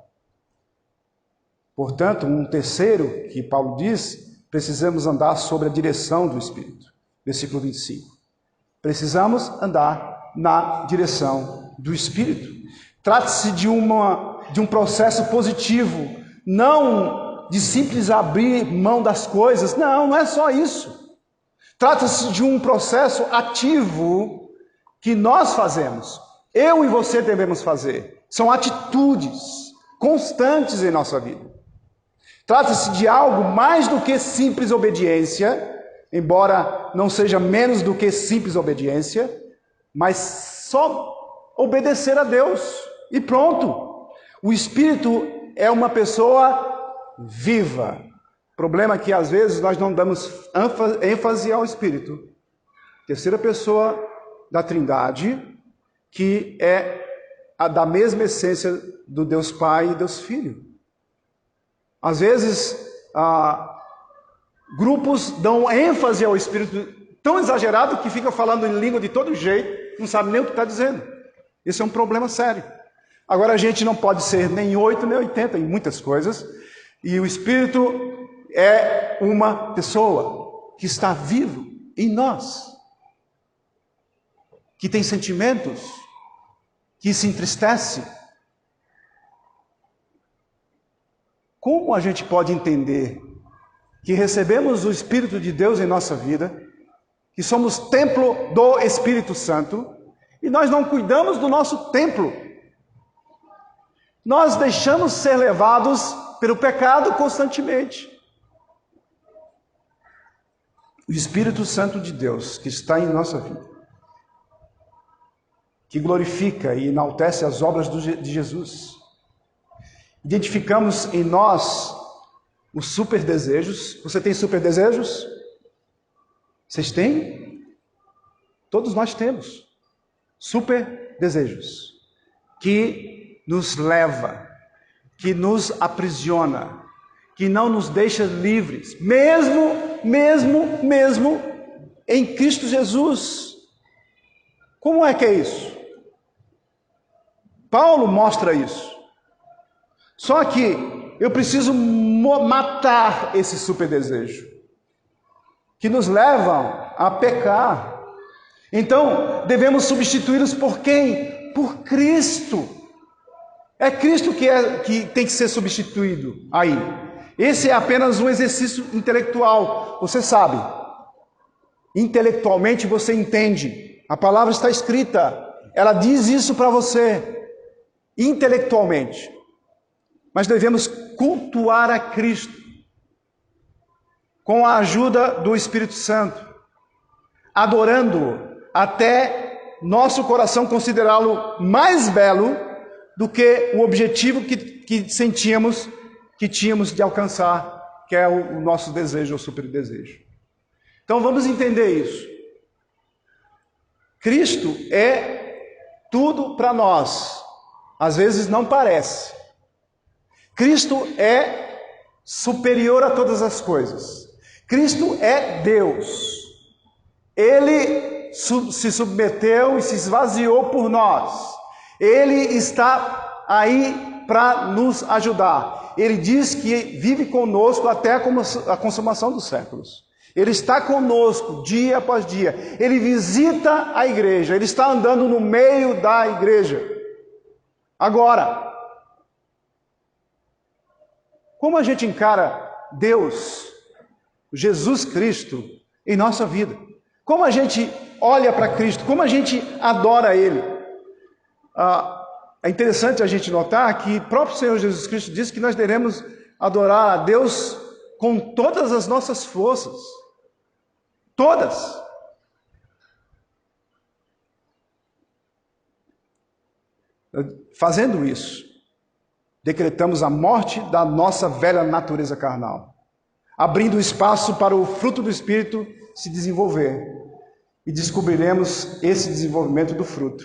Portanto, um terceiro que Paulo diz, precisamos andar sobre a direção do Espírito. Versículo 25. Precisamos andar na direção do Espírito. Trata-se de um processo positivo, não de simples abrir mão das coisas. Não é só isso. Trata-se de um processo ativo que nós fazemos. Eu e você devemos fazer. São atitudes constantes em nossa vida. Trata-se de algo mais do que simples obediência, embora não seja menos do que simples obediência, mas só obedecer a Deus e pronto. O Espírito é uma pessoa viva. O problema é que às vezes nós não damos ênfase ao Espírito. Terceira pessoa da Trindade, que é a da mesma essência do Deus Pai e Deus Filho. Às vezes, grupos dão ênfase ao Espírito tão exagerado que fica falando em língua de todo jeito, não sabe nem o que está dizendo. Esse é um problema sério. Agora a gente não pode ser nem 8 nem 80 em muitas coisas, e o Espírito é uma pessoa que está vivo em nós, que tem sentimentos, que se entristece. Como a gente pode entender que recebemos o Espírito de Deus em nossa vida, que somos templo do Espírito Santo, e nós não cuidamos do nosso templo? Nós deixamos ser levados pelo pecado constantemente. O Espírito Santo de Deus que está em nossa vida, que glorifica e enaltece as obras de Jesus. Identificamos em nós os super desejos. Você tem super desejos? Vocês têm? Todos nós temos super desejos que nos leva, que nos aprisiona, que não nos deixa livres, mesmo em Cristo Jesus. Como é que é isso? Paulo mostra isso. Só que eu preciso matar esse super desejo, que nos levam a pecar. Então, devemos substituí-los por quem? Por Cristo. É Cristo que tem que ser substituído aí. Esse é apenas um exercício intelectual. Você sabe, intelectualmente você entende. A palavra está escrita. Ela diz isso para você, intelectualmente. Mas devemos cultuar a Cristo com a ajuda do Espírito Santo, adorando-o até nosso coração considerá-lo mais belo do que o objetivo que sentíamos que tínhamos de alcançar, que é o nosso desejo, o super desejo. Então vamos entender isso. Cristo é tudo para nós. Às vezes não parece. Cristo é superior a todas as coisas. Cristo é Deus. Ele se submeteu e se esvaziou por nós. Ele está aí para nos ajudar. Ele diz que vive conosco até a consumação dos séculos. Ele está conosco dia após dia. Ele visita a igreja. Ele está andando no meio da igreja. Agora, como a gente encara Deus, Jesus Cristo, em nossa vida? Como a gente olha para Cristo? Como a gente adora Ele? É interessante a gente notar que o próprio Senhor Jesus Cristo disse que nós devemos adorar a Deus com todas as nossas forças. Todas. Fazendo isso, decretamos a morte da nossa velha natureza carnal, abrindo espaço para o fruto do Espírito se desenvolver, e descobriremos esse desenvolvimento do fruto,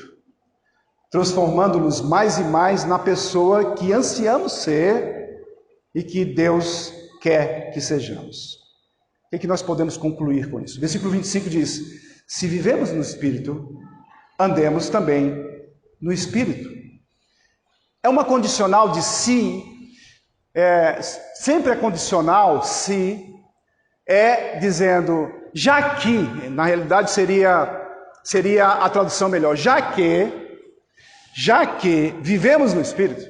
transformando-nos mais e mais na pessoa que ansiamos ser e que Deus quer que sejamos. O que nós podemos concluir com isso? Versículo 25 diz: se vivemos no Espírito, andemos também no Espírito. É uma condicional de se, sempre é condicional se, dizendo, já que, na realidade seria a tradução melhor, já que vivemos no Espírito,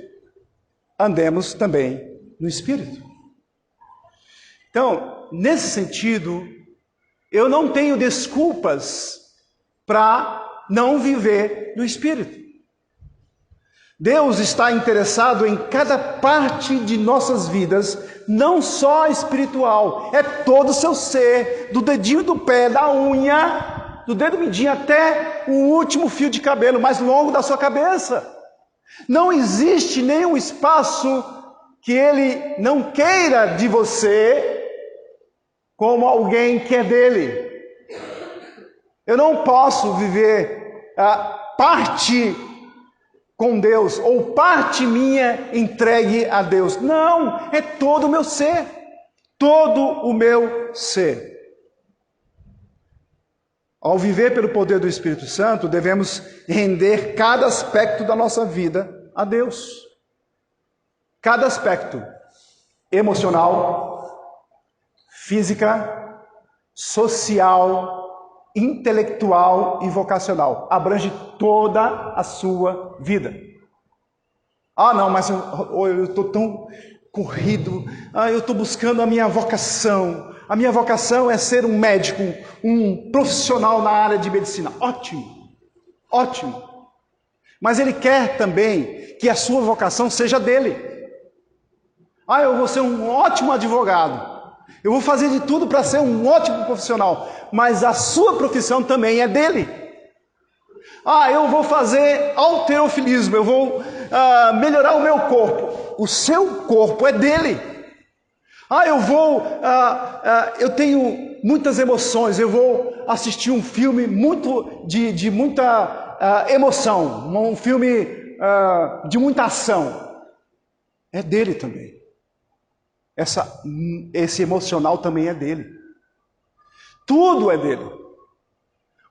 andemos também no Espírito. Então, nesse sentido, eu não tenho desculpas para não viver no Espírito. Deus está interessado em cada parte de nossas vidas, não só espiritual, é todo o seu ser, do dedinho do pé, da unha, do dedo mindinho até o último fio de cabelo mais longo da sua cabeça. Não existe nenhum espaço que Ele não queira de você como alguém que é dele. Eu não posso viver parte com Deus, ou parte minha entregue a Deus. Não, é todo o meu ser. Todo o meu ser. Ao viver pelo poder do Espírito Santo, devemos render cada aspecto da nossa vida a Deus. Cada aspecto, emocional, física, social, intelectual e vocacional, abrange toda a sua vida. Ah, não, mas eu estou tão corrido, eu estou buscando a minha vocação. A minha vocação é ser um médico, um profissional na área de medicina. Ótimo, ótimo. Mas ele quer também que a sua vocação seja dele. Eu vou ser um ótimo advogado. Eu vou fazer de tudo para ser um ótimo profissional. Mas a sua profissão também é dele. Eu vou fazer halterofilismo. Eu vou melhorar o meu corpo. O seu corpo é dele. Eu tenho muitas emoções. Eu vou assistir um filme de muita emoção. Um filme de muita ação. É dele também. Esse emocional também é dele. Tudo é dele.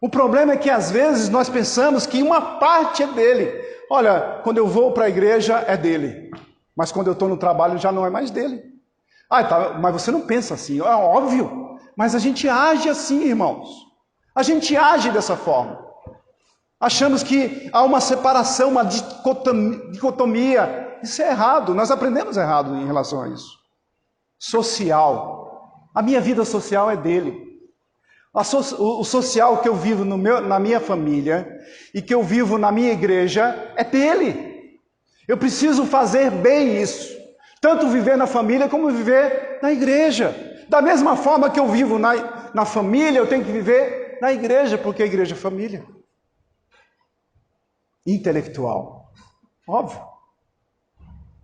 O problema é que às vezes nós pensamos que uma parte é dele. Olha, quando eu vou para a igreja é dele. Mas quando eu estou no trabalho já não é mais dele. Tá, mas você não pensa assim, é óbvio. Mas a gente age assim, irmãos. A gente age dessa forma. Achamos que há uma separação, uma dicotomia. Isso é errado, nós aprendemos errado em relação a isso. Social. A minha vida social é dele. O social que eu vivo na minha família e que eu vivo na minha igreja é dele. Eu preciso fazer bem isso. Tanto viver na família como viver na igreja. Da mesma forma que eu vivo na família, eu tenho que viver na igreja, porque a igreja é família. Intelectual. Óbvio.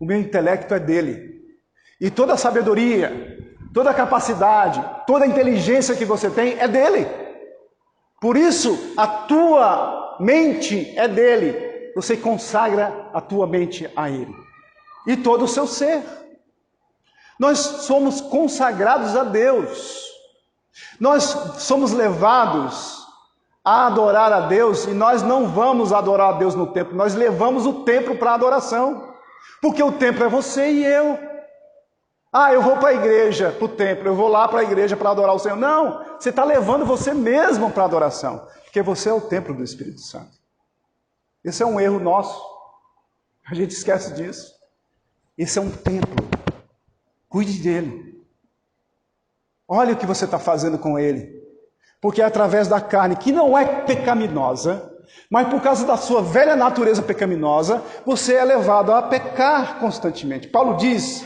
O meu intelecto é dele. E toda a sabedoria, toda a capacidade, toda a inteligência que você tem é dele. Por isso, a tua mente é dele. Você consagra a tua mente a ele. E todo o seu ser. Nós somos consagrados a Deus. Nós somos levados a adorar a Deus e nós não vamos adorar a Deus no templo. Nós levamos o templo para a adoração. Porque o templo é você e eu. Eu vou para a igreja, para o templo, eu vou lá para a igreja para adorar o Senhor. Não, você está levando você mesmo para a adoração, porque você é o templo do Espírito Santo. Esse é um erro nosso, a gente esquece disso. Esse é um templo, cuide dele. Olha o que você está fazendo com ele, porque é através da carne, que não é pecaminosa, mas por causa da sua velha natureza pecaminosa, você é levado a pecar constantemente. Paulo diz...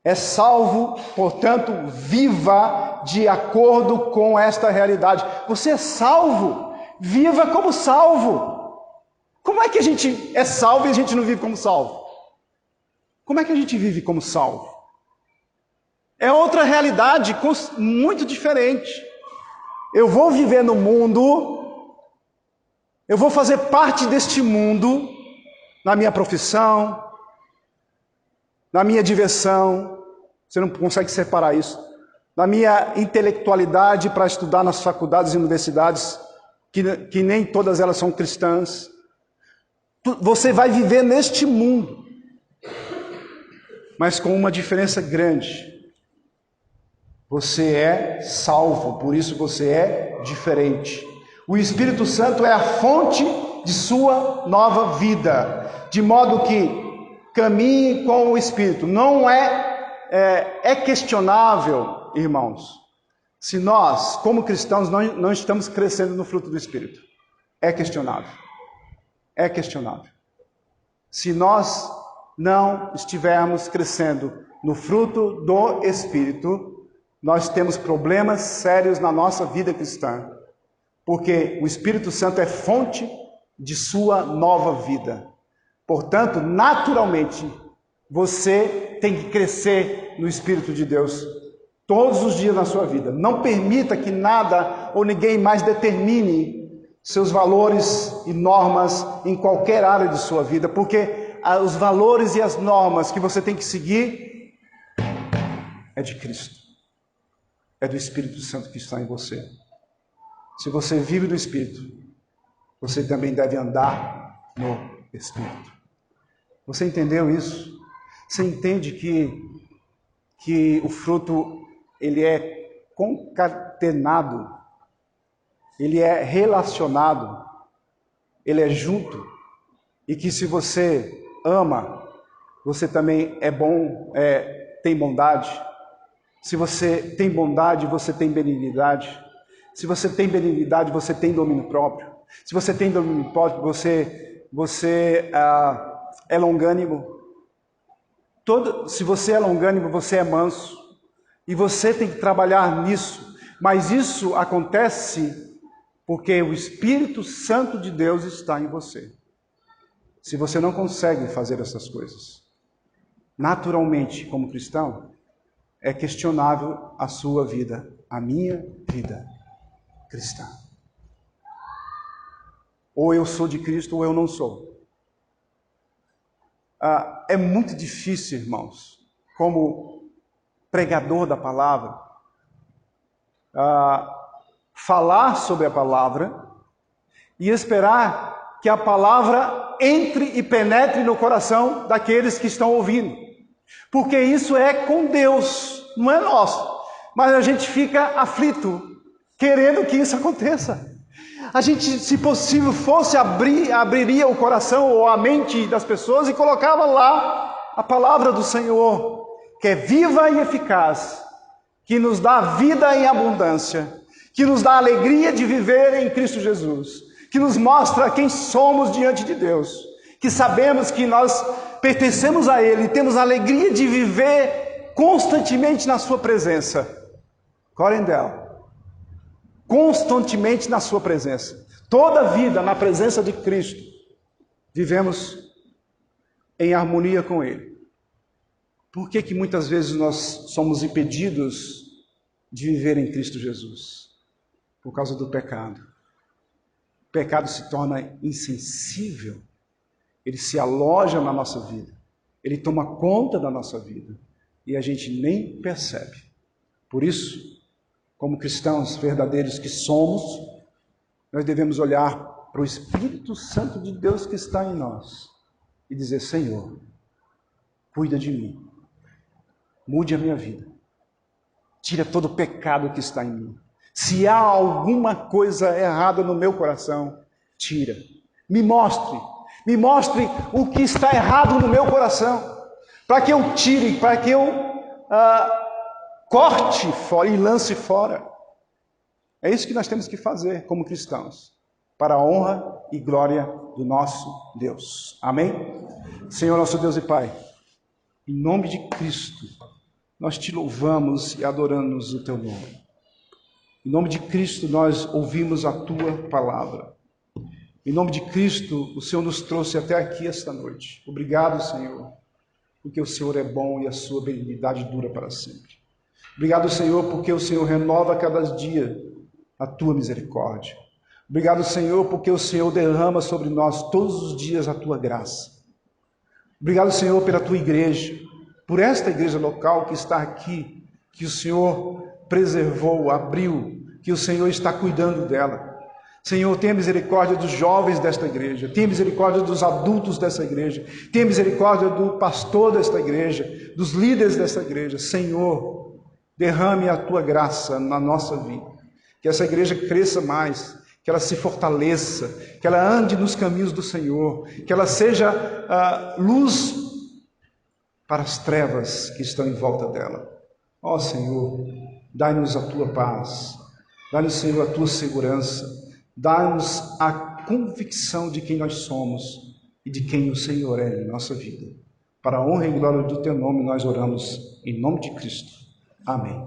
É salvo, portanto, viva de acordo com esta realidade. Você é salvo, viva como salvo. Como é que a gente é salvo e a gente não vive como salvo? Como é que a gente vive como salvo? É outra realidade muito diferente. Eu vou viver no mundo, eu vou fazer parte deste mundo, na minha profissão, na minha diversão, você não consegue separar isso, na minha intelectualidade para estudar nas faculdades e universidades, que nem todas elas são cristãs. Você vai viver neste mundo, mas com uma diferença grande. Você é salvo, por isso você é diferente. O Espírito Santo é a fonte de sua nova vida, de modo que caminhe com o Espírito. Não é questionável, irmãos, se nós, como cristãos, não estamos crescendo no fruto do Espírito. É questionável. É questionável. Se nós não estivermos crescendo no fruto do Espírito, nós temos problemas sérios na nossa vida cristã, porque o Espírito Santo é fonte de sua nova vida. Portanto, naturalmente, você tem que crescer no Espírito de Deus todos os dias na sua vida. Não permita que nada ou ninguém mais determine seus valores e normas em qualquer área de sua vida, porque os valores e as normas que você tem que seguir é de Cristo. É do Espírito Santo que está em você. Se você vive do Espírito, você também deve andar no Espírito. Você entendeu isso? Você entende que o fruto, ele é concatenado, ele é relacionado, ele é junto, e que se você ama, você também é bom, tem bondade. Se você tem bondade, você tem benignidade. Se você tem benignidade, você tem domínio próprio. Se você tem domínio próprio, você é longânimo. Se você é longânimo, você é manso. E você tem que trabalhar nisso. Mas isso acontece porque o Espírito Santo de Deus está em você. Se você não consegue fazer essas coisas, naturalmente, como cristão, é questionável a sua vida, a minha vida cristã. Ou eu sou de Cristo ou eu não sou. É muito difícil, irmãos, como pregador da palavra, falar sobre a palavra e esperar que a palavra entre e penetre no coração daqueles que estão ouvindo. Porque isso é com Deus, não é nosso. Mas a gente fica aflito, querendo que isso aconteça. A gente, se possível fosse, abriria o coração ou a mente das pessoas e colocava lá a palavra do Senhor, que é viva e eficaz, que nos dá vida em abundância, que nos dá alegria de viver em Cristo Jesus, que nos mostra quem somos diante de Deus, que sabemos que nós pertencemos a Ele, temos a alegria de viver constantemente na Sua presença. Corindel. Constantemente na sua presença. Toda a vida na presença de Cristo, vivemos em harmonia com Ele. Por que muitas vezes nós somos impedidos de viver em Cristo Jesus? Por causa do pecado. O pecado se torna insensível. Ele se aloja na nossa vida. Ele toma conta da nossa vida. E a gente nem percebe. Por isso, como cristãos verdadeiros que somos, nós devemos olhar para o Espírito Santo de Deus que está em nós e dizer: Senhor, cuida de mim, mude a minha vida, tira todo o pecado que está em mim. Se há alguma coisa errada no meu coração, tira, me mostre o que está errado no meu coração, para que eu tire, para que eu corte fora e lance fora. É isso que nós temos que fazer como cristãos, para a honra e glória do nosso Deus. Amém? Senhor, nosso Deus e Pai, em nome de Cristo, nós te louvamos e adoramos o teu nome. Em nome de Cristo, nós ouvimos a tua palavra. Em nome de Cristo, o Senhor nos trouxe até aqui esta noite. Obrigado, Senhor, porque o Senhor é bom e a sua benignidade dura para sempre. Obrigado, Senhor, porque o Senhor renova cada dia a tua misericórdia. Obrigado, Senhor, porque o Senhor derrama sobre nós todos os dias a tua graça. Obrigado, Senhor, pela tua igreja, por esta igreja local que está aqui, que o Senhor preservou, abriu, que o Senhor está cuidando dela. Senhor, tenha misericórdia dos jovens desta igreja, tenha misericórdia dos adultos desta igreja, tenha misericórdia do pastor desta igreja, dos líderes desta igreja. Senhor, derrame a tua graça na nossa vida, que essa igreja cresça mais, que ela se fortaleça, que ela ande nos caminhos do Senhor, que ela seja luz para as trevas que estão em volta dela. Ó Senhor, dai-nos a tua paz, dai-nos, Senhor, a tua segurança, dai-nos a convicção de quem nós somos e de quem o Senhor é em nossa vida. Para a honra e glória do teu nome nós oramos, em nome de Cristo. Amém.